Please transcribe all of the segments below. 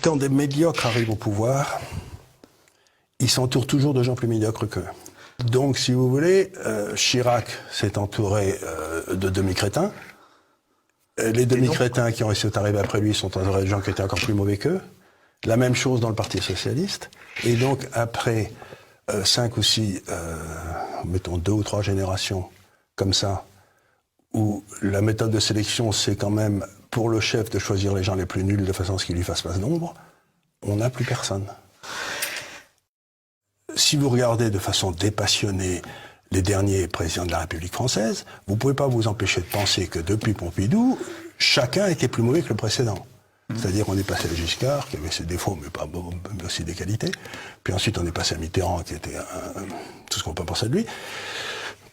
quand des médiocres arrivent au pouvoir, ils s'entourent toujours de gens plus médiocres qu'eux. Donc, si vous voulez, Chirac s'est entouré de demi-crétins. Les demi-crétins qui ont réussi à arriver après lui sont entourés de gens qui étaient encore plus mauvais qu'eux. La même chose dans le Parti socialiste. Et donc, après 5 ou 6, mettons 2 ou 3 générations comme ça, où la méthode de sélection, c'est quand même pour le chef de choisir les gens les plus nuls de façon à ce qu'ils lui fassent pas d'ombre, on n'a plus personne. Si vous regardez de façon dépassionnée les derniers présidents de la République française, vous ne pouvez pas vous empêcher de penser que depuis Pompidou, chacun était plus mauvais que le précédent. C'est-à-dire qu'on est passé à Giscard, qui avait ses défauts, mais pas mais aussi des qualités. Puis ensuite, on est passé à Mitterrand, qui était tout ce qu'on peut penser de lui.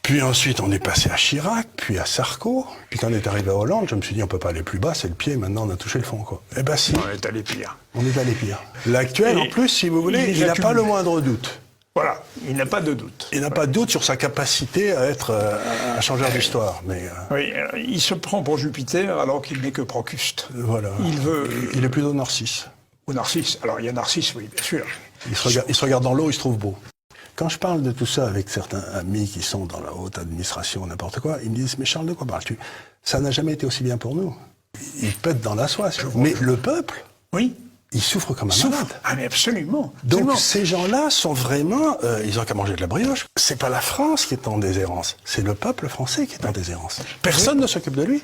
Puis ensuite, on est passé à Chirac, puis à Sarko. Puis quand on est arrivé à Hollande, je me suis dit, on peut pas aller plus bas, c'est le pied, maintenant on a touché le fond, quoi. Eh ben si. On est allé pire. On est allé pire. L'actuel, en plus, si vous voulez, il n'a pas le moindre doute. Voilà, il n'a pas de doute. Il n'a pas de doute sur sa capacité à être un changeur d'histoire, mais... Oui, il se prend pour Jupiter alors qu'il n'est que Procuste. Voilà. Il est plutôt Narcisse. Ou Narcisse. Alors il y a Narcisse, oui, bien sûr. Il se regarde dans l'eau, il se trouve beau. Quand je parle de tout ça avec certains amis qui sont dans la haute administration, n'importe quoi, ils me disent « Mais Charles, de quoi parles-tu ? Ça n'a jamais été aussi bien pour nous. » Ils pètent dans la soie. Mais le peuple, oui, il souffre comme un malade. Ah mais absolument. Donc absolument. ces gens-là sont vraiment... ils ont qu'à manger de la brioche. C'est pas la France qui est en déshérence, c'est le peuple français qui est en déshérence. Personne ne s'occupe de lui.